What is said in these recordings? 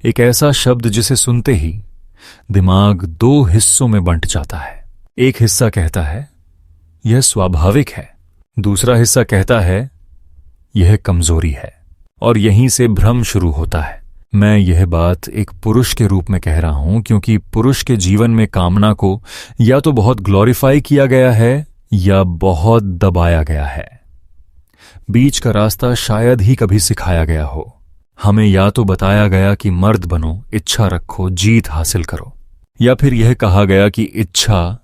एक ऐसा शब्द जिसे सुनते ही दिमाग दो हिस्सों में बंट जाता है। एक हिस्सा कहता है यह स्वाभाविक है, दूसरा हिस्सा कहता है यह कमजोरी है। और यहीं से भ्रम शुरू होता है। मैं यह बात एक पुरुष के रूप में कह रहा हूं, क्योंकि पुरुष के जीवन में कामना को या तो बहुत ग्लोरीफाई किया गया है या बहुत दबाया गया है। बीच का रास्ता शायद ही कभी सिखाया गया हो। हमें या तो बताया गया कि मर्द बनो, इच्छा रखो, जीत हासिल करो, या फिर यह कहा गया कि इच्छा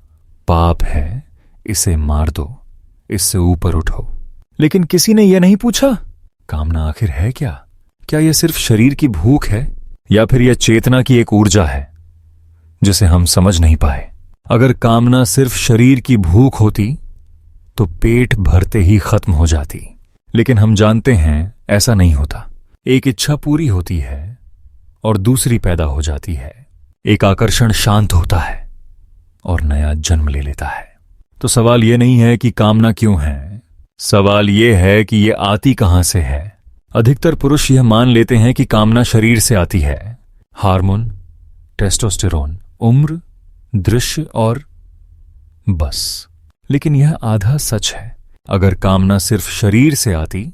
पाप है, इसे मार दो, इससे ऊपर उठो। लेकिन किसी ने यह नहीं पूछा कामना आखिर है क्या? क्या यह सिर्फ शरीर की भूख है या फिर यह चेतना की एक ऊर्जा है जिसे हम समझ नहीं पाए? अगर कामना सिर्फ शरीर की भूख होती तो पेट भरते ही खत्म हो जाती, लेकिन हम जानते हैं ऐसा नहीं होता। एक इच्छा पूरी होती है और दूसरी पैदा हो जाती है। एक आकर्षण शांत होता है और नया जन्म ले लेता है। तो सवाल यह नहीं है कि कामना क्यों है, सवाल यह है कि यह आती कहां से है। अधिकतर पुरुष यह मान लेते हैं कि कामना शरीर से आती है, हार्मोन, टेस्टोस्टेरोन, उम्र, दृश्य और बस। लेकिन यह आधा सच है। अगर कामना सिर्फ शरीर से आती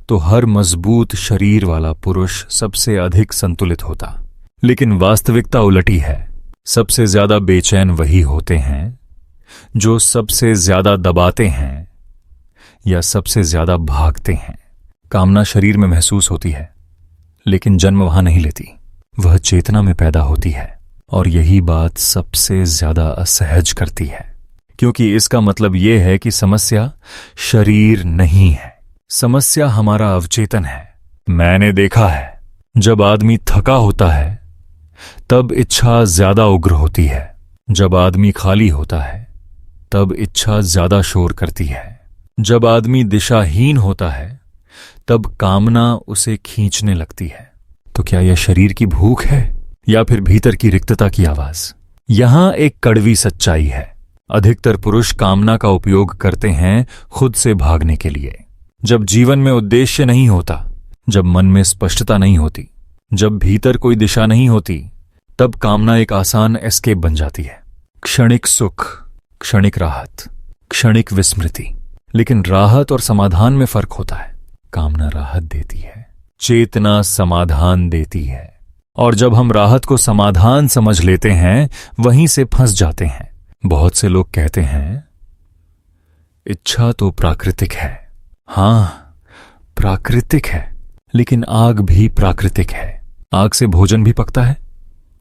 तो हर मजबूत शरीर वाला पुरुष सबसे अधिक संतुलित होता। लेकिन वास्तविकता उलटी है। सबसे ज्यादा बेचैन वही होते हैं जो सबसे ज्यादा दबाते हैं या सबसे ज्यादा भागते हैं। कामना शरीर में महसूस होती है, लेकिन जन्म वहां नहीं लेती, वह चेतना में पैदा होती है। और यही बात सबसे ज्यादा असहज करती है, क्योंकि इसका मतलब यह है कि समस्या शरीर नहीं है, समस्या हमारा अवचेतन है। मैंने देखा है जब आदमी थका होता है तब इच्छा ज्यादा उग्र होती है, जब आदमी खाली होता है तब इच्छा ज्यादा शोर करती है, जब आदमी दिशाहीन होता है तब कामना उसे खींचने लगती है। तो क्या यह शरीर की भूख है या फिर भीतर की रिक्तता की आवाज? यहां एक कड़वी सच्चाई है। अधिकतर पुरुष कामना का उपयोग करते हैं खुद से भागने के लिए। जब जीवन में उद्देश्य नहीं होता, जब मन में स्पष्टता नहीं होती, जब भीतर कोई दिशा नहीं होती, तब कामना एक आसान एस्केप बन जाती है। क्षणिक सुख, क्षणिक राहत, क्षणिक विस्मृति। लेकिन राहत और समाधान में फर्क होता है। कामना राहत देती है, चेतना समाधान देती है। और जब हम राहत को समाधान समझ लेते हैं, वहीं से फंस जाते हैं। बहुत से लोग कहते हैं इच्छा तो प्राकृतिक है। हां, प्राकृतिक है, लेकिन आग भी प्राकृतिक है। आग से भोजन भी पकता है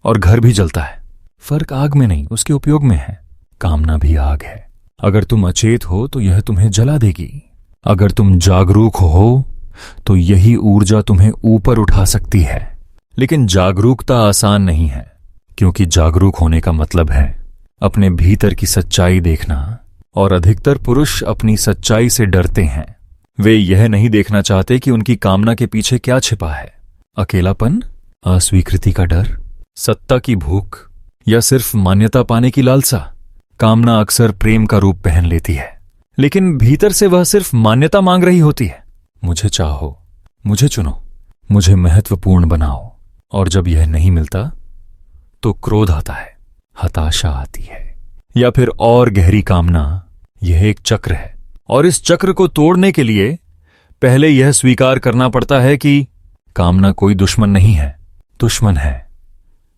और घर भी जलता है। फर्क आग में नहीं, उसके उपयोग में है। कामना भी आग है। अगर तुम अचेत हो तो यह तुम्हें जला देगी। अगर तुम जागरूक हो तो यही ऊर्जा तुम्हें ऊपर उठा सकती है। लेकिन जागरूकता आसान नहीं है, क्योंकि जागरूक होने का मतलब है अपने भीतर की सच्चाई देखना। और अधिकतर पुरुष अपनी सच्चाई से डरते हैं। वे यह नहीं देखना चाहते कि उनकी कामना के पीछे क्या छिपा है। अकेलापन, अस्वीकृति का डर, सत्ता की भूख या सिर्फ मान्यता पाने की लालसा। कामना अक्सर प्रेम का रूप पहन लेती है, लेकिन भीतर से वह सिर्फ मान्यता मांग रही होती है। मुझे चाहो, मुझे चुनो, मुझे महत्वपूर्ण बनाओ। और जब यह नहीं मिलता तो क्रोध आता है, हताशा आती है, या फिर और गहरी कामना। यह एक चक्र है, और इस चक्र को तोड़ने के लिए पहले यह स्वीकार करना पड़ता है कि कामना कोई दुश्मन नहीं है। दुश्मन है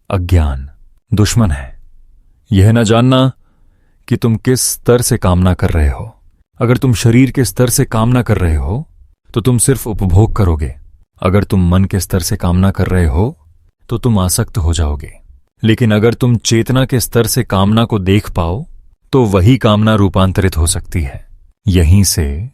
अज्ञान, दुश्मन है यह न जानना कि तुम किस स्तर से कामना कर रहे हो। अगर तुम शरीर के स्तर से कामना कर रहे हो तो तुम सिर्फ उपभोग करोगे। अगर तुम मन के स्तर से कामना कर रहे हो तो तुम आसक्त हो जाओगे। लेकिन अगर तुम चेतना के स्तर से कामना को देख पाओ तो वही कामना रूपांतरित हो सकती है। यहीं से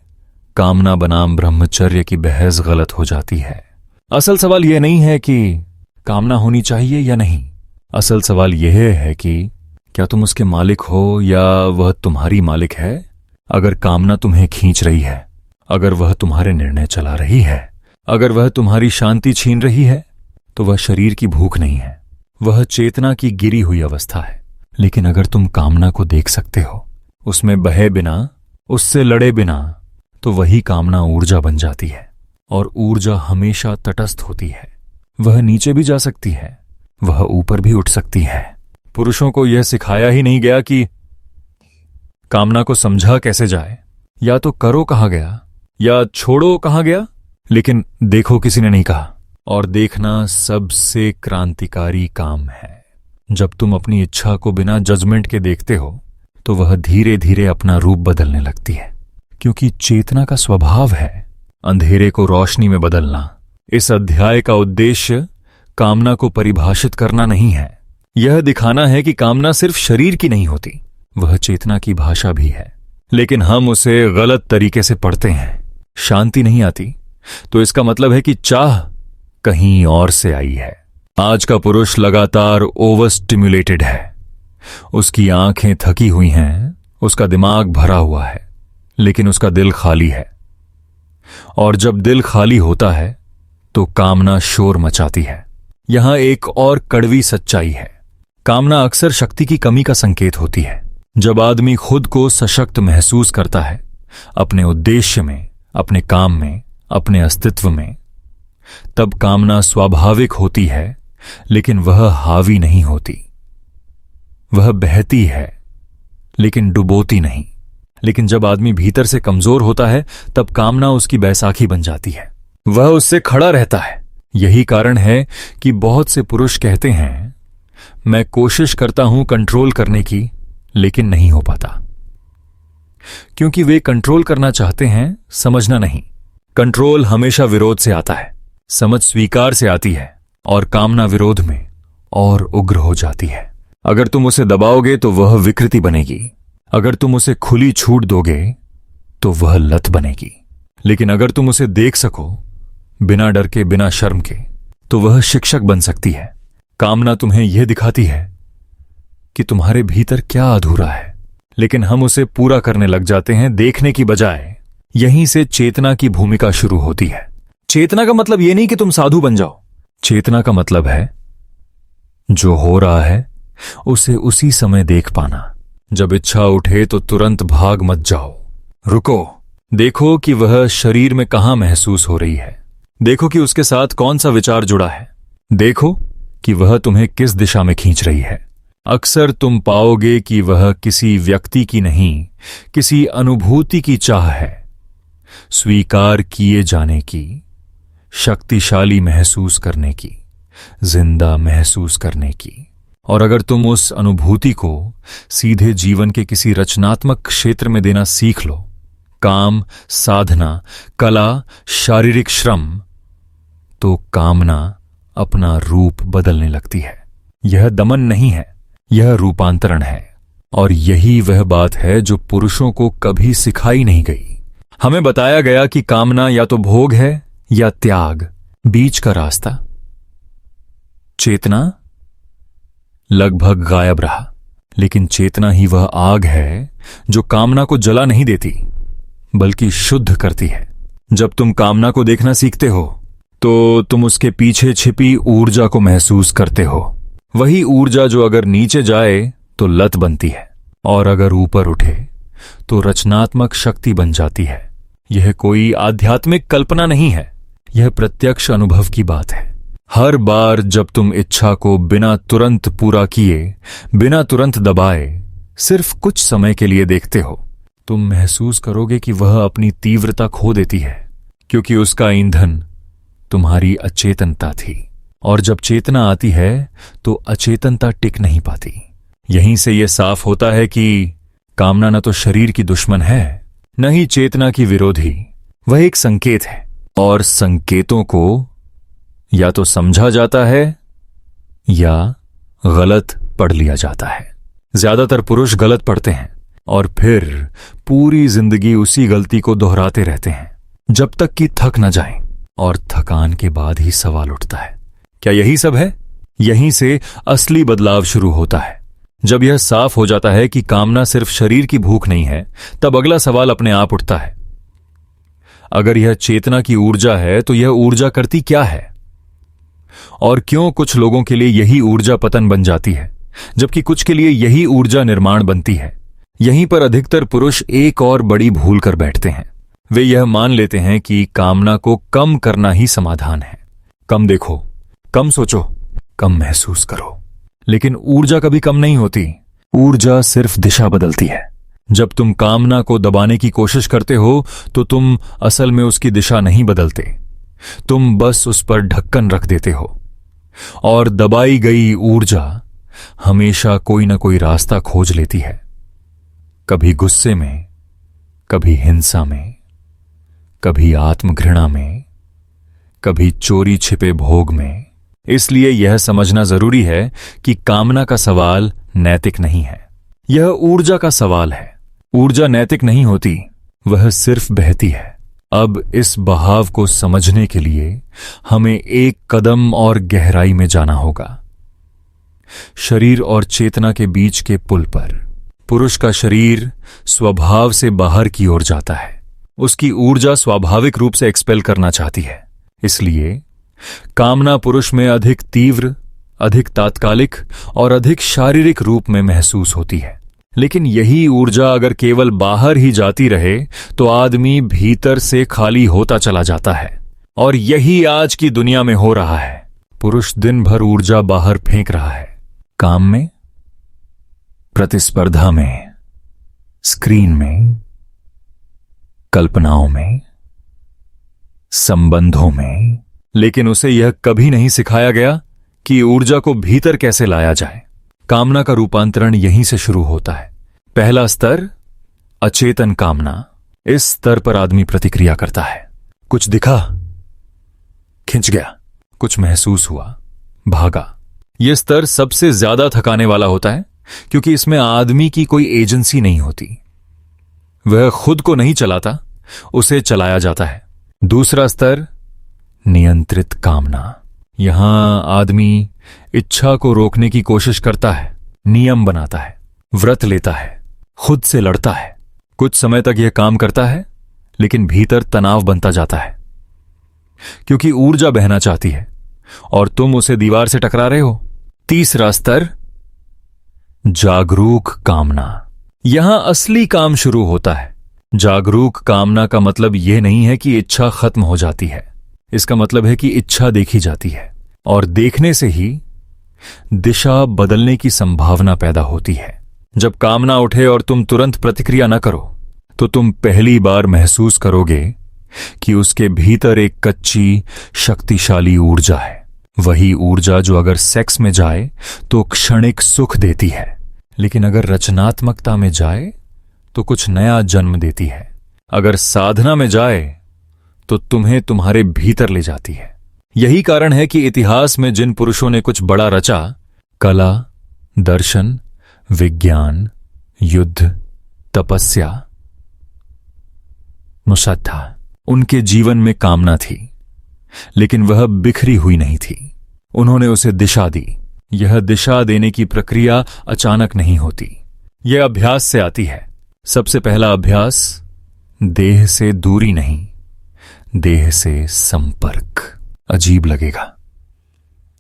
कामना बनाम ब्रह्मचर्य की बहस गलत हो जाती है। असल सवाल यह नहीं है कि कामना होनी चाहिए या नहीं। असल सवाल यह है कि क्या तुम उसके मालिक हो या वह तुम्हारी मालिक है। अगर कामना तुम्हें खींच रही है, अगर वह तुम्हारे निर्णय चला रही है, अगर वह तुम्हारी शांति छीन रही है, तो वह शरीर की भूख नहीं है, वह चेतना की गिरी हुई अवस्था है। लेकिन अगर तुम कामना को देख सकते हो, उसमें बहे बिना, उससे लड़े बिना, तो वही कामना ऊर्जा बन जाती है। और ऊर्जा हमेशा तटस्थ होती है, वह नीचे भी जा सकती है, वह ऊपर भी उठ सकती है। पुरुषों को यह सिखाया ही नहीं गया कि कामना को समझा कैसे जाए। या तो करो कहा गया या छोड़ो कहा गया, लेकिन देखो किसी ने नहीं कहा। और देखना सबसे क्रांतिकारी काम है। जब तुम अपनी इच्छा को बिना जजमेंट के देखते हो तो वह धीरे धीरे अपना रूप बदलने लगती है, क्योंकि चेतना का स्वभाव है अंधेरे को रोशनी में बदलना। इस अध्याय का उद्देश्य कामना को परिभाषित करना नहीं है, यह दिखाना है कि कामना सिर्फ शरीर की नहीं होती, वह चेतना की भाषा भी है। लेकिन हम उसे गलत तरीके से पढ़ते हैं। शांति नहीं आती तो इसका मतलब है कि चाह कहीं और से आई है। आज का पुरुष लगातार ओवर स्टिम्युलेटेड है, उसकी आंखें थकी हुई हैं, उसका दिमाग भरा हुआ है, लेकिन उसका दिल खाली है। और जब दिल खाली होता है तो कामना शोर मचाती है। यहां एक और कड़वी सच्चाई है। कामना अक्सर शक्ति की कमी का संकेत होती है। जब आदमी खुद को सशक्त महसूस करता है, अपने उद्देश्य में, अपने काम में, अपने अस्तित्व में, तब कामना स्वाभाविक होती है, लेकिन वह हावी नहीं होती। वह बहती है लेकिन डुबोती नहीं। लेकिन जब आदमी भीतर से कमजोर होता है तब कामना उसकी बैसाखी बन जाती है, वह उससे खड़ा रहता है। यही कारण है कि बहुत से पुरुष कहते हैं, मैं कोशिश करता हूं कंट्रोल करने की, लेकिन नहीं हो पाता। क्योंकि वे कंट्रोल करना चाहते हैं, समझना नहीं। कंट्रोल हमेशा विरोध से आता है, समझ स्वीकार से आती है, और कामना विरोध में और उग्र हो जाती है। अगर तुम उसे दबाओगे तो वह विकृति बनेगी, अगर तुम उसे खुली छूट दोगे तो वह लत बनेगी। लेकिन अगर तुम उसे देख सको बिना डर के, बिना शर्म के, तो वह शिक्षक बन सकती है। कामना तुम्हें यह दिखाती है कि तुम्हारे भीतर क्या अधूरा है, लेकिन हम उसे पूरा करने लग जाते हैं देखने की बजाय। यहीं से चेतना की भूमिका शुरू होती है। चेतना का मतलब यह नहीं कि तुम साधु बन जाओ। चेतना का मतलब है जो हो रहा है उसे उसी समय देख पाना। जब इच्छा उठे तो तुरंत भाग मत जाओ, रुको, देखो कि वह शरीर में कहां महसूस हो रही है, देखो कि उसके साथ कौन सा विचार जुड़ा है, देखो कि वह तुम्हें किस दिशा में खींच रही है। अक्सर तुम पाओगे कि वह किसी व्यक्ति की नहीं, किसी अनुभूति की चाह है, स्वीकार किए जाने की, शक्तिशाली महसूस करने की, जिंदा महसूस करने की। और अगर तुम उस अनुभूति को सीधे जीवन के किसी रचनात्मक क्षेत्र में देना सीख लो, काम, साधना, कला, शारीरिक श्रम, तो कामना अपना रूप बदलने लगती है। यह दमन नहीं है, यह रूपांतरण है। और यही वह बात है जो पुरुषों को कभी सिखाई नहीं गई। हमें बताया गया कि कामना या तो भोग है या त्याग, बीच का रास्ता। चेतना लगभग गायब रहा, लेकिन चेतना ही वह आग है जो कामना को जला नहीं देती बल्कि शुद्ध करती है। जब तुम कामना को देखना सीखते हो तो तुम उसके पीछे छिपी ऊर्जा को महसूस करते हो। वही ऊर्जा जो अगर नीचे जाए तो लत बनती है, और अगर ऊपर उठे तो रचनात्मक शक्ति बन जाती है। यह कोई आध्यात्मिक कल्पना नहीं है, यह प्रत्यक्ष अनुभव की बात है। हर बार जब तुम इच्छा को बिना तुरंत पूरा किए, बिना तुरंत दबाए, सिर्फ कुछ समय के लिए देखते हो, तुम महसूस करोगे कि वह अपनी तीव्रता खो देती है, क्योंकि उसका ईंधन तुम्हारी अचेतनता थी। और जब चेतना आती है तो अचेतनता टिक नहीं पाती। यहीं से यह साफ होता है कि कामना न तो शरीर की दुश्मन है, न ही चेतना की विरोधी। वह एक संकेत है, और संकेतों को या तो समझा जाता है या गलत पढ़ लिया जाता है। ज्यादातर पुरुष गलत पढ़ते हैं और फिर पूरी जिंदगी उसी गलती को दोहराते रहते हैं जब तक कि थक न जाएं। और थकान के बाद ही सवाल उठता है, क्या यही सब है? यहीं से असली बदलाव शुरू होता है। जब यह साफ हो जाता है कि कामना सिर्फ शरीर की भूख नहीं है, तब अगला सवाल अपने आप उठता है, अगर यह चेतना की ऊर्जा है तो यह ऊर्जा करती क्या है? और क्यों कुछ लोगों के लिए यही ऊर्जा पतन बन जाती है, जबकि कुछ के लिए यही ऊर्जा निर्माण बनती है? यहीं पर अधिकतर पुरुष एक और बड़ी भूल कर बैठते हैं। वे यह मान लेते हैं कि कामना को कम करना ही समाधान है। कम देखो, कम सोचो, कम महसूस करो। लेकिन ऊर्जा कभी कम नहीं होती। ऊर्जा सिर्फ दिशा बदलती है। जब तुम कामना को दबाने की कोशिश करते हो तो तुम असल में उसकी दिशा नहीं बदलते, तुम बस उस पर ढक्कन रख देते हो। और दबाई गई ऊर्जा हमेशा कोई ना कोई रास्ता खोज लेती है, कभी गुस्से में, कभी हिंसा में, कभी आत्मघृणा में, कभी चोरी छिपे भोग में। इसलिए यह समझना जरूरी है कि कामना का सवाल नैतिक नहीं है, यह ऊर्जा का सवाल है। ऊर्जा नैतिक नहीं होती, वह सिर्फ बहती है। अब इस बहाव को समझने के लिए हमें एक कदम और गहराई में जाना होगा। शरीर और चेतना के बीच के पुल पर पुरुष का शरीर स्वभाव से बाहर की ओर जाता है। उसकी ऊर्जा स्वाभाविक रूप से एक्सपेल करना चाहती है। इसलिए कामना पुरुष में अधिक तीव्र, अधिक तात्कालिक और अधिक शारीरिक रूप में महसूस होती है। लेकिन यही ऊर्जा अगर केवल बाहर ही जाती रहे तो आदमी भीतर से खाली होता चला जाता है। और यही आज की दुनिया में हो रहा है। पुरुष दिन भर ऊर्जा बाहर फेंक रहा है, काम में, प्रतिस्पर्धा में, स्क्रीन में, कल्पनाओं में, संबंधों में। लेकिन उसे यह कभी नहीं सिखाया गया कि ऊर्जा को भीतर कैसे लाया जाए। कामना का रूपांतरण यहीं से शुरू होता है। पहला स्तर, अचेतन कामना। इस स्तर पर आदमी प्रतिक्रिया करता है। कुछ दिखा, खिंच गया, कुछ महसूस हुआ, भागा। यह स्तर सबसे ज्यादा थकाने वाला होता है, क्योंकि इसमें आदमी की कोई एजेंसी नहीं होती। वह खुद को नहीं चलाता, उसे चलाया जाता है। दूसरा स्तर, नियंत्रित कामना। यहां आदमी इच्छा को रोकने की कोशिश करता है, नियम बनाता है, व्रत लेता है, खुद से लड़ता है। कुछ समय तक यह काम करता है, लेकिन भीतर तनाव बनता जाता है, क्योंकि ऊर्जा बहना चाहती है और तुम उसे दीवार से टकरा रहे हो। तीसरा स्तर, जागरूक कामना। यहां असली काम शुरू होता है। जागरूक कामना का मतलब यह नहीं है कि इच्छा खत्म हो जाती है। इसका मतलब है कि इच्छा देखी जाती है और देखने से ही दिशा बदलने की संभावना पैदा होती है। जब कामना उठे और तुम तुरंत प्रतिक्रिया न करो तो तुम पहली बार महसूस करोगे कि उसके भीतर एक कच्ची, शक्तिशाली ऊर्जा है। वही ऊर्जा जो अगर सेक्स में जाए तो क्षणिक सुख देती है, लेकिन अगर रचनात्मकता में जाए तो कुछ नया जन्म देती है। अगर साधना में जाए तो तुम्हें तुम्हारे भीतर ले जाती है। यही कारण है कि इतिहास में जिन पुरुषों ने कुछ बड़ा रचा, कला, दर्शन, विज्ञान, युद्ध, तपस्या, मुसद्दा, उनके जीवन में कामना थी, लेकिन वह बिखरी हुई नहीं थी। उन्होंने उसे दिशा दी। यह दिशा देने की प्रक्रिया अचानक नहीं होती, यह अभ्यास से आती है। सबसे पहला अभ्यास, देह से दूरी नहीं, देह से संपर्क। अजीब लगेगा,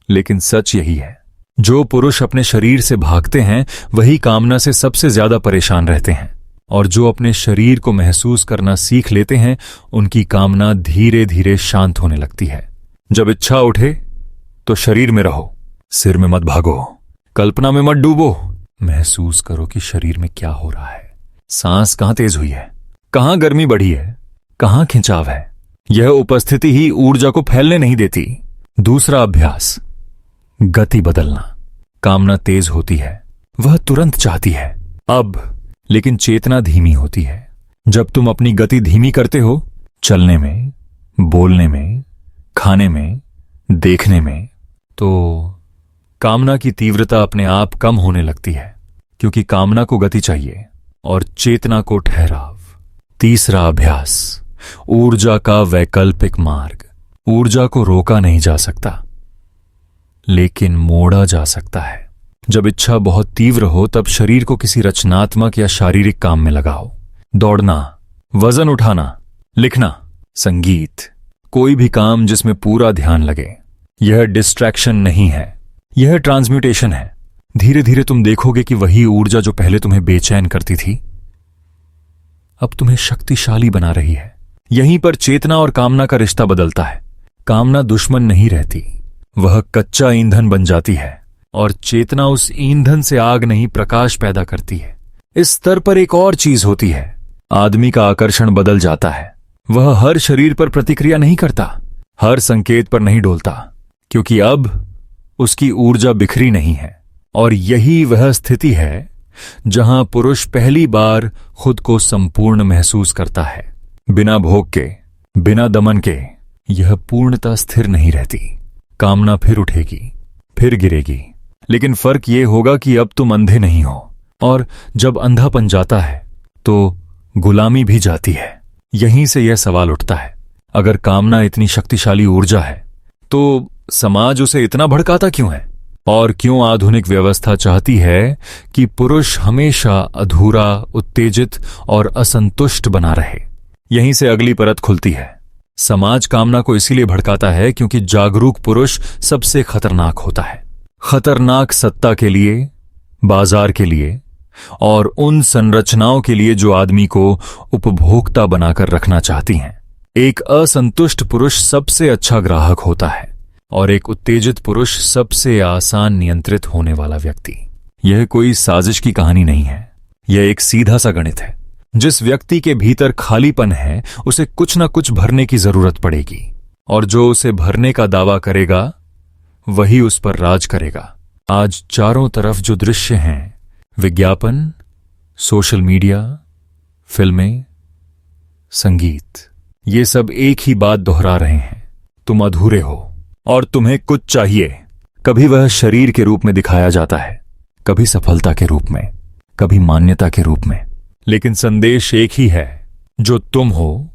लेकिन सच यही है। जो पुरुष अपने शरीर से भागते हैं वही कामना से सबसे ज्यादा परेशान रहते हैं, और जो अपने शरीर को महसूस करना सीख लेते हैं उनकी कामना धीरे धीरे शांत होने लगती है। जब इच्छा उठे तो शरीर में रहो, सिर में मत भागो, कल्पना में मत डूबो। महसूस करो कि शरीर में क्या हो रहा है। सांस कहां तेज हुई है, कहां गर्मी बढ़ी है, कहां खिंचाव है। यह उपस्थिति ही ऊर्जा को फैलने नहीं देती। दूसरा अभ्यास, गति बदलना। कामना तेज होती है, वह तुरंत चाहती है अब, लेकिन चेतना धीमी होती है। जब तुम अपनी गति धीमी करते हो, चलने में, बोलने में, खाने में, देखने में, तो कामना की तीव्रता अपने आप कम होने लगती है, क्योंकि कामना को गति चाहिए और चेतना को ठहराव। तीसरा अभ्यास, ऊर्जा का वैकल्पिक मार्ग। ऊर्जा को रोका नहीं जा सकता, लेकिन मोड़ा जा सकता है। जब इच्छा बहुत तीव्र हो तब शरीर को किसी रचनात्मक या शारीरिक काम में लगाओ। दौड़ना, वजन उठाना, लिखना, संगीत, कोई भी काम जिसमें पूरा ध्यान लगे। यह डिस्ट्रैक्शन नहीं है, यह ट्रांसम्यूटेशन है। धीरे धीरे तुम देखोगे कि वही ऊर्जा जो पहले तुम्हें बेचैन करती थी अब तुम्हें शक्तिशाली बना रही है। यहीं पर चेतना और कामना का रिश्ता बदलता है। कामना दुश्मन नहीं रहती, वह कच्चा ईंधन बन जाती है और चेतना उस ईंधन से आग नहीं प्रकाश पैदा करती है। इस स्तर पर एक और चीज होती है, आदमी का आकर्षण बदल जाता है। वह हर शरीर पर प्रतिक्रिया नहीं करता, हर संकेत पर नहीं डोलता, क्योंकि अब उसकी ऊर्जा बिखरी नहीं है। और यही वह स्थिति है जहां पुरुष पहली बार खुद को संपूर्ण महसूस करता है, बिना भोग के, बिना दमन के। यह पूर्णता स्थिर नहीं रहती। कामना फिर उठेगी, फिर गिरेगी, लेकिन फर्क यह होगा कि अब तुम अंधे नहीं हो। और जब अंधापन जाता है तो गुलामी भी जाती है। यहीं से यह सवाल उठता है, अगर कामना इतनी शक्तिशाली ऊर्जा है तो समाज उसे इतना भड़काता क्यों है? और क्यों आधुनिक व्यवस्था चाहती है कि पुरुष हमेशा अधूरा, उत्तेजित और असंतुष्ट बना रहे? यहीं से अगली परत खुलती है। समाज कामना को इसीलिए भड़काता है क्योंकि जागरूक पुरुष सबसे खतरनाक होता है। खतरनाक सत्ता के लिए, बाजार के लिए और उन संरचनाओं के लिए जो आदमी को उपभोक्ता बनाकर रखना चाहती हैं। एक असंतुष्ट पुरुष सबसे अच्छा ग्राहक होता है और एक उत्तेजित पुरुष सबसे आसान नियंत्रित होने वाला व्यक्ति। यह कोई साजिश की कहानी नहीं है, यह एक सीधा सा गणित है। जिस व्यक्ति के भीतर खालीपन है उसे कुछ न कुछ भरने की जरूरत पड़ेगी, और जो उसे भरने का दावा करेगा वही उस पर राज करेगा। आज चारों तरफ जो दृश्य हैं, विज्ञापन, सोशल मीडिया, फिल्में, संगीत, ये सब एक ही बात दोहरा रहे हैं, तुम अधूरे हो और तुम्हें कुछ चाहिए। कभी वह शरीर के रूप में दिखाया जाता है, कभी सफलता के रूप में, कभी मान्यता के रूप में, लेकिन संदेश एक ही है, जो तुम हो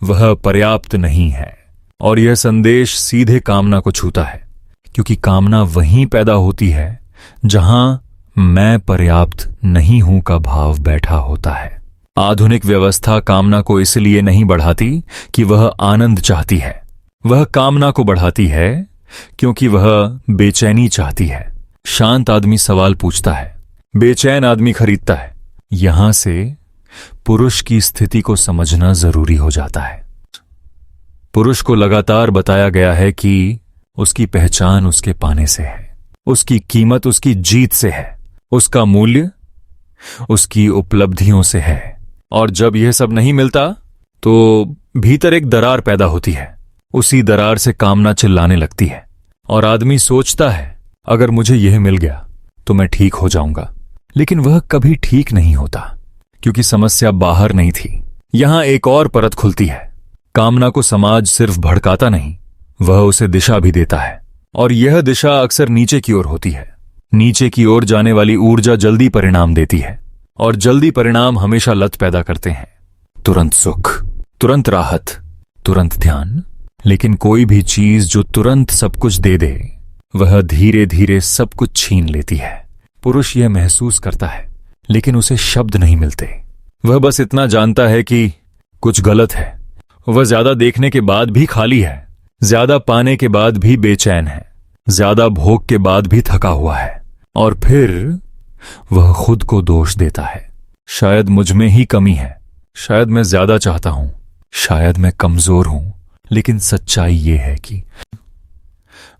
वह पर्याप्त नहीं है। और यह संदेश सीधे कामना को छूता है, क्योंकि कामना वहीं पैदा होती है जहां मैं पर्याप्त नहीं हूं का भाव बैठा होता है। आधुनिक व्यवस्था कामना को इसलिए नहीं बढ़ाती कि वह आनंद चाहती है, वह कामना को बढ़ाती है क्योंकि वह बेचैनी चाहती है। शांत आदमी सवाल पूछता है, बेचैन आदमी खरीदता है। यहां से पुरुष की स्थिति को समझना जरूरी हो जाता है। पुरुष को लगातार बताया गया है कि उसकी पहचान उसके पाने से है, उसकी कीमत उसकी जीत से है, उसका मूल्य उसकी उपलब्धियों से है। और जब यह सब नहीं मिलता तो भीतर एक दरार पैदा होती है। उसी दरार से कामना चिल्लाने लगती है और आदमी सोचता है, अगर मुझे यह मिल गया तो मैं ठीक हो जाऊंगा। लेकिन वह कभी ठीक नहीं होता, क्योंकि समस्या बाहर नहीं थी। यहां एक और परत खुलती है। कामना को समाज सिर्फ भड़काता नहीं, वह उसे दिशा भी देता है, और यह दिशा अक्सर नीचे की ओर होती है। नीचे की ओर जाने वाली ऊर्जा जल्दी परिणाम देती है, और जल्दी परिणाम हमेशा लत पैदा करते हैं। तुरंत सुख, तुरंत राहत, तुरंत ध्यान। लेकिन कोई भी चीज जो तुरंत सब कुछ दे दे, वह धीरे धीरे सब कुछ छीन लेती है। पुरुष यह महसूस करता है, लेकिन उसे शब्द नहीं मिलते। वह बस इतना जानता है कि कुछ गलत है। वह ज्यादा देखने के बाद भी खाली है, ज्यादा पाने के बाद भी बेचैन है, ज्यादा भोग के बाद भी थका हुआ है। और फिर वह खुद को दोष देता है, शायद मुझ में ही कमी है, शायद मैं ज्यादा चाहता हूं, शायद मैं कमजोर हूं। लेकिन सच्चाई यह है कि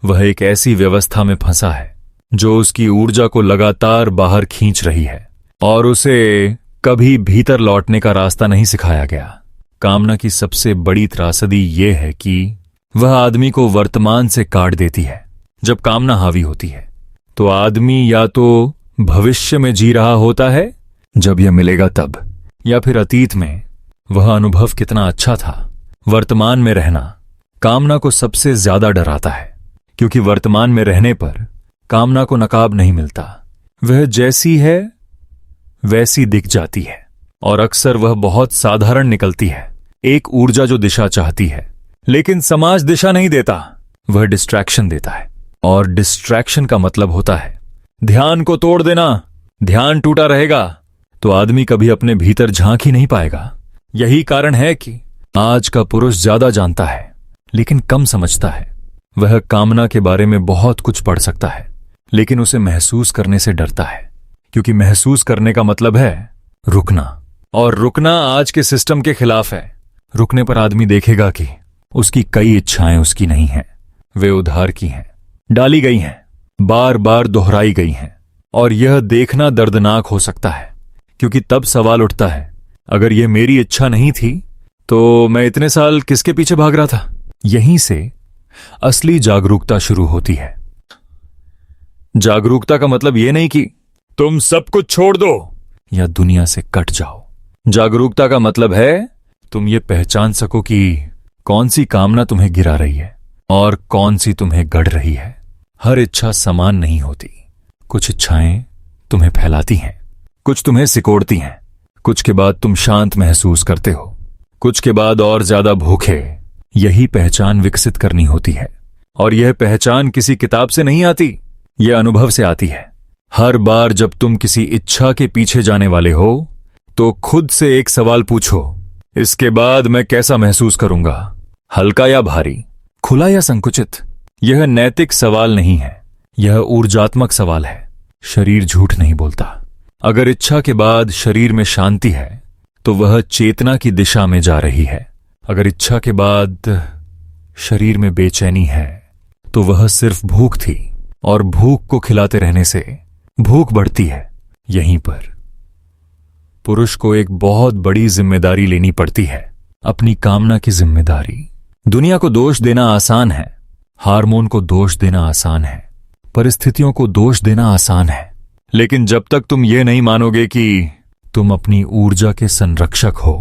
वह एक ऐसी व्यवस्था में फंसा है जो उसकी ऊर्जा को लगातार बाहर खींच रही है, और उसे कभी भीतर लौटने का रास्ता नहीं सिखाया गया। कामना की सबसे बड़ी त्रासदी यह है कि वह आदमी को वर्तमान से काट देती है। जब कामना हावी होती है तो आदमी या तो भविष्य में जी रहा होता है, जब यह मिलेगा तब, या फिर अतीत में वह अनुभव कितना अच्छा था। वर्तमान में रहना कामना को सबसे ज्यादा डराता है, क्योंकि वर्तमान में रहने पर कामना को नकाब नहीं मिलता। वह जैसी है वैसी दिख जाती है, और अक्सर वह बहुत साधारण निकलती है। एक ऊर्जा जो दिशा चाहती है, लेकिन समाज दिशा नहीं देता, वह डिस्ट्रैक्शन देता है। और डिस्ट्रैक्शन का मतलब होता है ध्यान को तोड़ देना। ध्यान टूटा रहेगा तो आदमी कभी अपने भीतर झांक ही नहीं पाएगा। यही कारण है कि आज का पुरुष ज्यादा जानता है लेकिन कम समझता है। वह कामना के बारे में बहुत कुछ पढ़ सकता है, लेकिन उसे महसूस करने से डरता है, क्योंकि महसूस करने का मतलब है रुकना, और रुकना आज के सिस्टम के खिलाफ है। रुकने पर आदमी देखेगा कि उसकी कई इच्छाएं उसकी नहीं हैं, वे उधार की हैं। डाली गई हैं, बार बार दोहराई गई हैं। और यह देखना दर्दनाक हो सकता है, क्योंकि तब सवाल उठता है, अगर यह मेरी इच्छा नहीं थी तो मैं इतने साल किसके पीछे भाग रहा था? यहीं से असली जागरूकता शुरू होती है। जागरूकता का मतलब यह नहीं कि तुम सब कुछ छोड़ दो या दुनिया से कट जाओ। जागरूकता का मतलब है तुम ये पहचान सको कि कौन सी कामना तुम्हें गिरा रही है और कौन सी तुम्हें गढ़ रही है। हर इच्छा समान नहीं होती। कुछ इच्छाएं तुम्हें फैलाती हैं, कुछ तुम्हें सिकोड़ती हैं। कुछ के बाद तुम शांत महसूस करते हो, कुछ के बाद और ज्यादा भूखे। यही पहचान विकसित करनी होती है। और यह पहचान किसी किताब से नहीं आती, यह अनुभव से आती है। हर बार जब तुम किसी इच्छा के पीछे जाने वाले हो तो खुद से एक सवाल पूछो, इसके बाद मैं कैसा महसूस करूंगा? हल्का या भारी, खुला या संकुचित? यह नैतिक सवाल नहीं है, यह ऊर्जात्मक सवाल है। शरीर झूठ नहीं बोलता। अगर इच्छा के बाद शरीर में शांति है तो वह चेतना की दिशा में जा रही है। अगर इच्छा के बाद शरीर में बेचैनी है तो वह सिर्फ भूख थी, और भूख को खिलाते रहने से भूख बढ़ती है। यहीं पर पुरुष को एक बहुत बड़ी जिम्मेदारी लेनी पड़ती है, अपनी कामना की जिम्मेदारी। दुनिया को दोष देना आसान है, हार्मोन को दोष देना आसान है, परिस्थितियों को दोष देना आसान है, लेकिन जब तक तुम ये नहीं मानोगे कि तुम अपनी ऊर्जा के संरक्षक हो,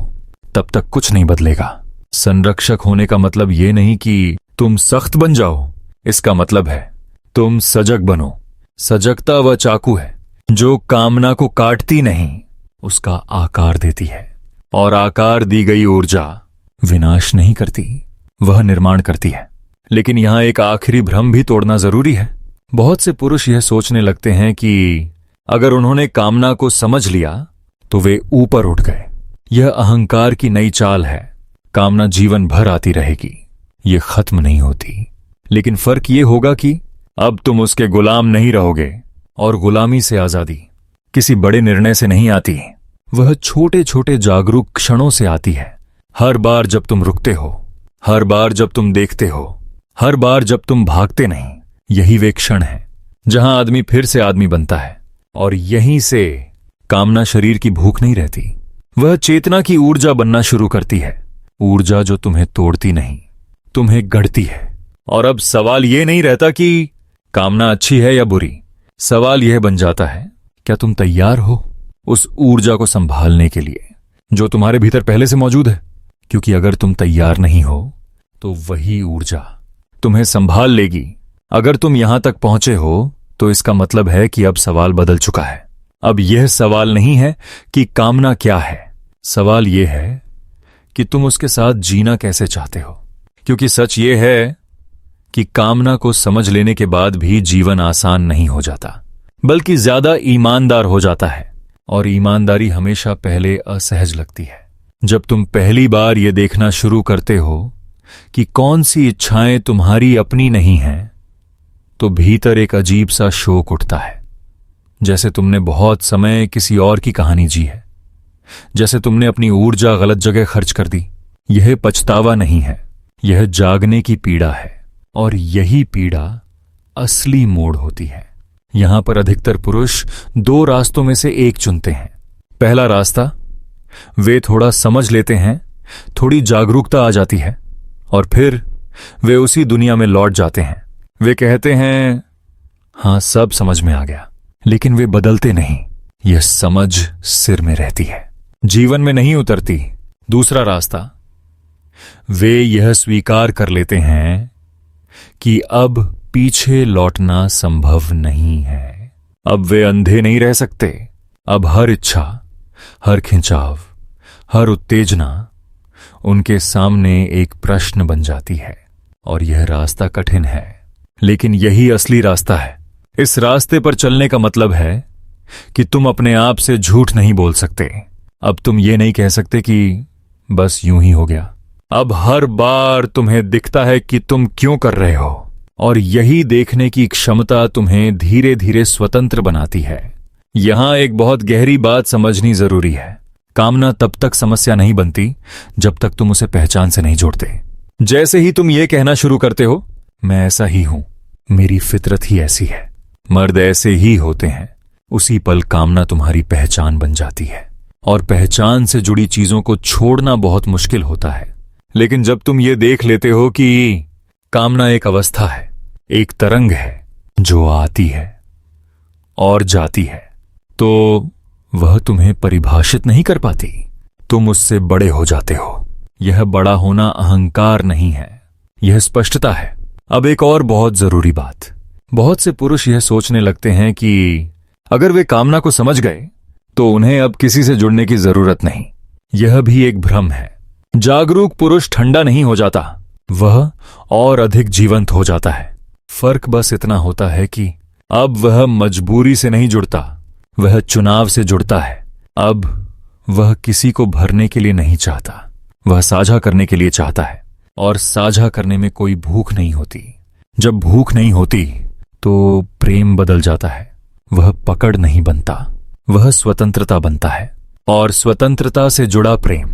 तब तक कुछ नहीं बदलेगा। संरक्षक होने का मतलब ये नहीं कि तुम सख्त बन जाओ, इसका मतलब है तुम सजग बनो। सजगता वह चाकू है जो कामना को काटती नहीं, उसका आकार देती है। और आकार दी गई ऊर्जा विनाश नहीं करती, वह निर्माण करती है। लेकिन यहां एक आखिरी भ्रम भी तोड़ना जरूरी है। बहुत से पुरुष यह सोचने लगते हैं कि अगर उन्होंने कामना को समझ लिया तो वे ऊपर उठ गए। यह अहंकार की नई चाल है। कामना जीवन भर आती रहेगी, यह खत्म नहीं होती। लेकिन फर्क यह होगा कि अब तुम उसके गुलाम नहीं रहोगे। और गुलामी से आजादी किसी बड़े निर्णय से नहीं आती, वह छोटे छोटे जागरूक क्षणों से आती है। हर बार जब तुम रुकते हो, हर बार जब तुम देखते हो, हर बार जब तुम भागते नहीं, यही वे क्षण है जहां आदमी फिर से आदमी बनता है। और यहीं से कामना शरीर की भूख नहीं रहती, वह चेतना की ऊर्जा बनना शुरू करती है। ऊर्जा जो तुम्हें तोड़ती नहीं, तुम्हें गढ़ती है। और अब सवाल यह नहीं रहता कि कामना अच्छी है या बुरी, सवाल यह बन जाता है, क्या तुम तैयार हो उस ऊर्जा को संभालने के लिए जो तुम्हारे भीतर पहले से मौजूद है? क्योंकि अगर तुम तैयार नहीं हो तो वही ऊर्जा तुम्हें संभाल लेगी। अगर तुम यहां तक पहुंचे हो तो इसका मतलब है कि अब सवाल बदल चुका है। अब यह सवाल नहीं है कि कामना क्या है, सवाल यह है कि तुम उसके साथ जीना कैसे चाहते हो। क्योंकि सच यह है कि कामना को समझ लेने के बाद भी जीवन आसान नहीं हो जाता, बल्कि ज्यादा ईमानदार हो जाता है। और ईमानदारी हमेशा पहले असहज लगती है। जब तुम पहली बार यह देखना शुरू करते हो कि कौन सी इच्छाएं तुम्हारी अपनी नहीं हैं, तो भीतर एक अजीब सा शोक उठता है, जैसे तुमने बहुत समय किसी और की कहानी जी है, जैसे तुमने अपनी ऊर्जा गलत जगह खर्च कर दी। यह पछतावा नहीं है, यह जागने की पीड़ा है। और यही पीड़ा असली मोड़ होती है। यहां पर अधिकतर पुरुष दो रास्तों में से एक चुनते हैं। पहला रास्ता, वे थोड़ा समझ लेते हैं, थोड़ी जागरूकता आ जाती है, और फिर वे उसी दुनिया में लौट जाते हैं। वे कहते हैं, हां सब समझ में आ गया, लेकिन वे बदलते नहीं। यह समझ सिर में रहती है, जीवन में नहीं उतरती। दूसरा रास्ता, वे यह स्वीकार कर लेते हैं कि अब पीछे लौटना संभव नहीं है। अब वे अंधे नहीं रह सकते। अब हर इच्छा, हर खिंचाव, हर उत्तेजना उनके सामने एक प्रश्न बन जाती है। और यह रास्ता कठिन है, लेकिन यही असली रास्ता है। इस रास्ते पर चलने का मतलब है कि तुम अपने आप से झूठ नहीं बोल सकते। अब तुम ये नहीं कह सकते कि बस यूं ही हो गया। अब हर बार तुम्हें दिखता है कि तुम क्यों कर रहे हो, और यही देखने की क्षमता तुम्हें धीरे धीरे स्वतंत्र बनाती है। यहां एक बहुत गहरी बात समझनी जरूरी है। कामना तब तक समस्या नहीं बनती जब तक तुम उसे पहचान से नहीं जोड़ते। जैसे ही तुम ये कहना शुरू करते हो, मैं ऐसा ही हूं, मेरी फितरत ही ऐसी है। मर्द ऐसे ही होते हैं। उसी पल कामना तुम्हारी पहचान बन जाती है, और पहचान से जुड़ी चीजों को छोड़ना बहुत मुश्किल होता है। लेकिन जब तुम ये देख लेते हो कि कामना एक अवस्था है, एक तरंग है जो आती है और जाती है, तो वह तुम्हें परिभाषित नहीं कर पाती। तुम उससे बड़े हो जाते हो। यह बड़ा होना अहंकार नहीं है, यह स्पष्टता है। अब एक और बहुत जरूरी बात। बहुत से पुरुष यह सोचने लगते हैं कि अगर वे कामना को समझ गए तो उन्हें अब किसी से जुड़ने की जरूरत नहीं। यह भी एक भ्रम है। जागरूक पुरुष ठंडा नहीं हो जाता, वह और अधिक जीवंत हो जाता है। फर्क बस इतना होता है कि अब वह मजबूरी से नहीं जुड़ता, वह चुनाव से जुड़ता है। अब वह किसी को भरने के लिए नहीं चाहता, वह साझा करने के लिए चाहता है। और साझा करने में कोई भूख नहीं होती। जब भूख नहीं होती तो प्रेम बदल जाता है। वह पकड़ नहीं बनता, वह स्वतंत्रता बनता है। और स्वतंत्रता से जुड़ा प्रेम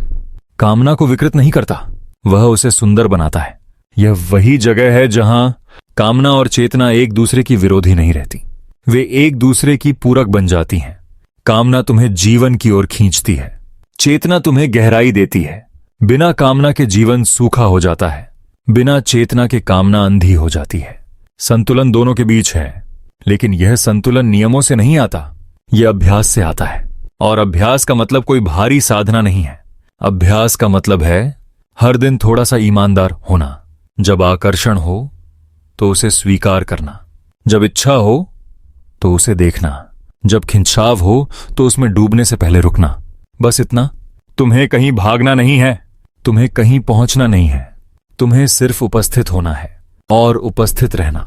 कामना को विकृत नहीं करता, वह उसे सुंदर बनाता है। यह वही जगह है जहां कामना और चेतना एक दूसरे की विरोधी नहीं रहती, वे एक दूसरे की पूरक बन जाती हैं। कामना तुम्हें जीवन की ओर खींचती है, चेतना तुम्हें गहराई देती है। बिना कामना के जीवन सूखा हो जाता है, बिना चेतना के कामना अंधी हो जाती है। संतुलन दोनों के बीच है, लेकिन यह संतुलन नियमों से नहीं आता, यह अभ्यास से आता है। और अभ्यास का मतलब कोई भारी साधना नहीं है। अभ्यास का मतलब है हर दिन थोड़ा सा ईमानदार होना। जब आकर्षण हो तो उसे स्वीकार करना, जब इच्छा हो तो उसे देखना, जब खिंचाव हो तो उसमें डूबने से पहले रुकना। बस इतना। तुम्हें कहीं भागना नहीं है, तुम्हें कहीं पहुंचना नहीं है, तुम्हें सिर्फ उपस्थित होना है और उपस्थित रहना।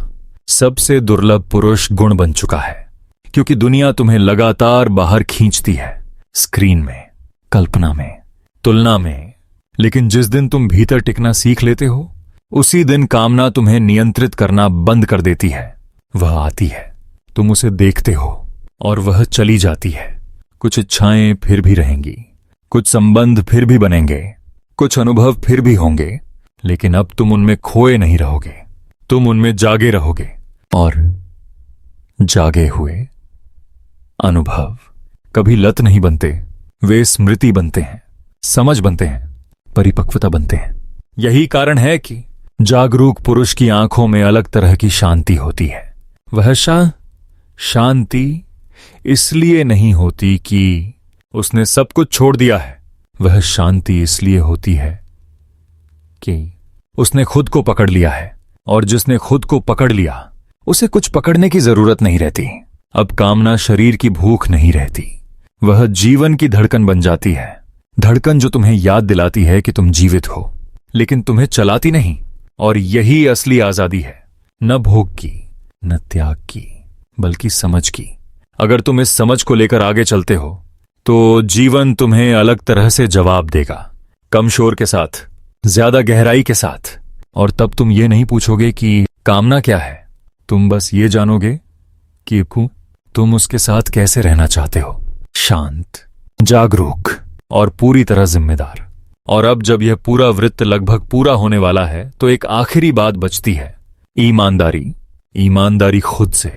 सबसे दुर्लभ पुरुष गुण बन चुका है, क्योंकि दुनिया तुम्हें लगातार बाहर खींचती है, स्क्रीन में, कल्पना में, तुलना में। लेकिन जिस दिन तुम भीतर टिकना सीख लेते हो, उसी दिन कामना तुम्हें नियंत्रित करना बंद कर देती है। वह आती है, तुम उसे देखते हो और वह चली जाती है। कुछ इच्छाएं फिर भी रहेंगी, कुछ संबंध फिर भी बनेंगे, कुछ अनुभव फिर भी होंगे, लेकिन अब तुम उनमें खोए नहीं रहोगे, तुम उनमें जागे रहोगे। और जागे हुए अनुभव कभी लत नहीं बनते, वे स्मृति बनते हैं, समझ बनते हैं, परिपक्वता बनते हैं। यही कारण है कि जागरूक पुरुष की आंखों में अलग तरह की शांति होती है। वह शांति इसलिए नहीं होती कि उसने सब कुछ छोड़ दिया है, वह शांति इसलिए होती है कि उसने खुद को पकड़ लिया है। और जिसने खुद को पकड़ लिया, उसे कुछ पकड़ने की जरूरत नहीं रहती। अब कामना शरीर की भूख नहीं रहती, वह जीवन की धड़कन बन जाती है। धड़कन जो तुम्हें याद दिलाती है कि तुम जीवित हो, लेकिन तुम्हें चलाती नहीं। और यही असली आजादी है, न भोग की, न त्याग की, बल्कि समझ की। अगर तुम इस समझ को लेकर आगे चलते हो तो जीवन तुम्हें अलग तरह से जवाब देगा, कम शोर के साथ, ज्यादा गहराई के साथ। और तब तुम ये नहीं पूछोगे कि कामना क्या है, तुम बस ये जानोगे कि तुम उसके साथ कैसे रहना चाहते हो, शांत, जागरूक और पूरी तरह जिम्मेदार। और अब जब यह पूरा वृत्त लगभग पूरा होने वाला है तो एक आखिरी बात बचती है, ईमानदारी। ईमानदारी खुद से,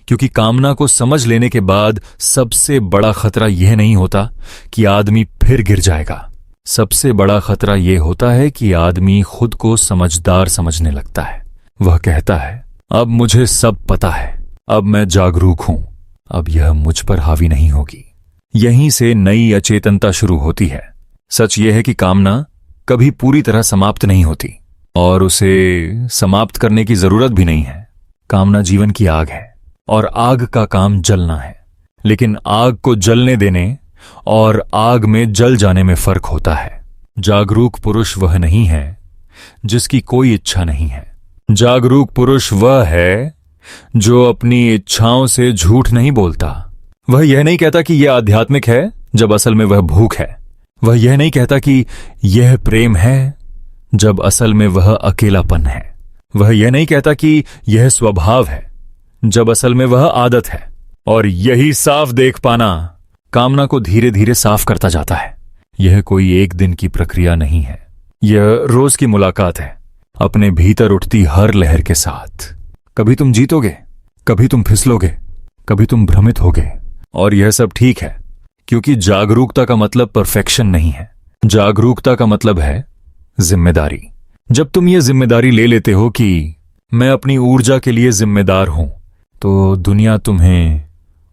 क्योंकि कामना को समझ लेने के बाद सबसे बड़ा खतरा यह नहीं होता कि आदमी फिर गिर जाएगा। सबसे बड़ा खतरा यह होता है कि आदमी खुद को समझदार समझने लगता है। वह कहता है, अब मुझे सब पता है, अब मैं जागरूक हूं, अब यह मुझ पर हावी नहीं होगी। यहीं से नई अचेतनता शुरू होती है। सच यह है कि कामना कभी पूरी तरह समाप्त नहीं होती और उसे समाप्त करने की जरूरत भी नहीं है। कामना जीवन की आग है और आग का काम जलना है, लेकिन आग को जलने देने और आग में जल जाने में फर्क होता है। जागरूक पुरुष वह नहीं है जिसकी कोई इच्छा नहीं है। जागरूक पुरुष वह है जो अपनी इच्छाओं से झूठ नहीं बोलता। वह यह नहीं कहता कि यह आध्यात्मिक है जब असल में वह भूख है। वह यह नहीं कहता कि यह प्रेम है जब असल में वह अकेलापन है। वह यह नहीं कहता कि यह स्वभाव है जब असल में वह आदत है। और यही साफ देख पाना कामना को धीरे धीरे साफ करता जाता है। यह कोई एक दिन की प्रक्रिया नहीं है, यह रोज की मुलाकात है अपने भीतर उठती हर लहर के साथ। कभी तुम जीतोगे, कभी तुम फिसलोगे, कभी तुम भ्रमित होगे। और यह सब ठीक है, क्योंकि जागरूकता का मतलब परफेक्शन नहीं है। जागरूकता का मतलब है जिम्मेदारी। जब तुम ये जिम्मेदारी ले लेते हो कि मैं अपनी ऊर्जा के लिए जिम्मेदार हूं, तो दुनिया तुम्हें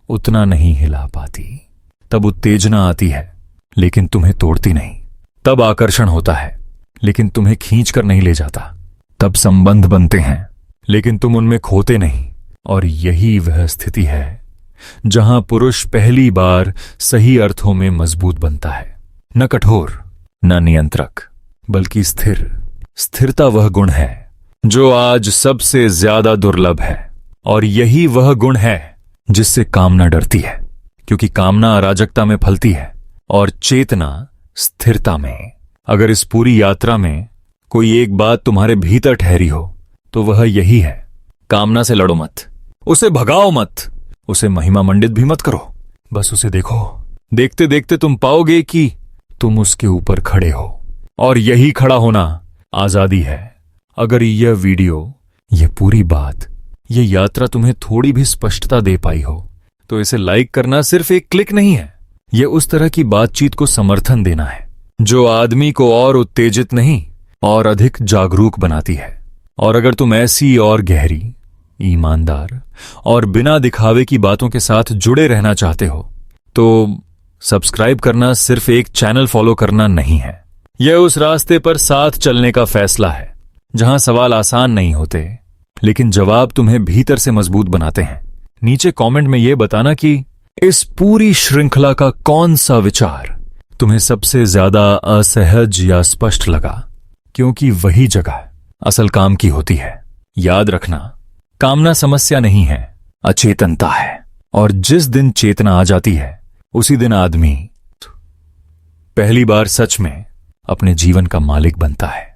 उतना नहीं हिला पाती। तब उत्तेजना आती है, लेकिन तुम्हें तोड़ती नहीं। तब आकर्षण होता है, लेकिन तुम्हें खींच कर नहीं ले जाता। तब संबंध बनते हैं, लेकिन तुम उनमें खोते नहीं। और यही वह स्थिति है जहां पुरुष पहली बार सही अर्थों में मजबूत बनता है। न कठोर, न नियंत्रक, बल्कि स्थिर। स्थिरता वह गुण है जो आज सबसे ज्यादा दुर्लभ है। और यही वह गुण है जिससे कामना डरती है, क्योंकि कामना अराजकता में फलती है और चेतना स्थिरता में। अगर इस पूरी यात्रा में कोई एक बात तुम्हारे भीतर ठहरी हो, तो वह यही है, कामना से लड़ो मत, उसे भगाओ मत, उसे महिमा मंडित भी मत करो। बस उसे देखो। देखते देखते तुम पाओगे कि तुम उसके ऊपर खड़े हो। और यही खड़ा होना आजादी है। अगर यह वीडियो, यह पूरी बात, यह यात्रा तुम्हें थोड़ी भी स्पष्टता दे पाई हो, तो इसे लाइक करना सिर्फ एक क्लिक नहीं है। यह उस तरह की बातचीत को समर्थन देना है जो आदमी को और उत्तेजित नहीं, और अधिक जागरूक बनाती है। और अगर तुम ऐसी और गहरी, ईमानदार और बिना दिखावे की बातों के साथ जुड़े रहना चाहते हो, तो सब्सक्राइब करना सिर्फ एक चैनल फॉलो करना नहीं है। यह उस रास्ते पर साथ चलने का फैसला है जहां सवाल आसान नहीं होते, लेकिन जवाब तुम्हें भीतर से मजबूत बनाते हैं। नीचे कमेंट में यह बताना कि इस पूरी श्रृंखला का कौन सा विचार तुम्हें सबसे ज्यादा असहज या स्पष्ट लगा, क्योंकि वही जगह असल काम की होती है। याद रखना, कामना समस्या नहीं है, अचेतनता है। और जिस दिन चेतना आ जाती है, उसी दिन आदमी पहली बार सच में अपने जीवन का मालिक बनता है।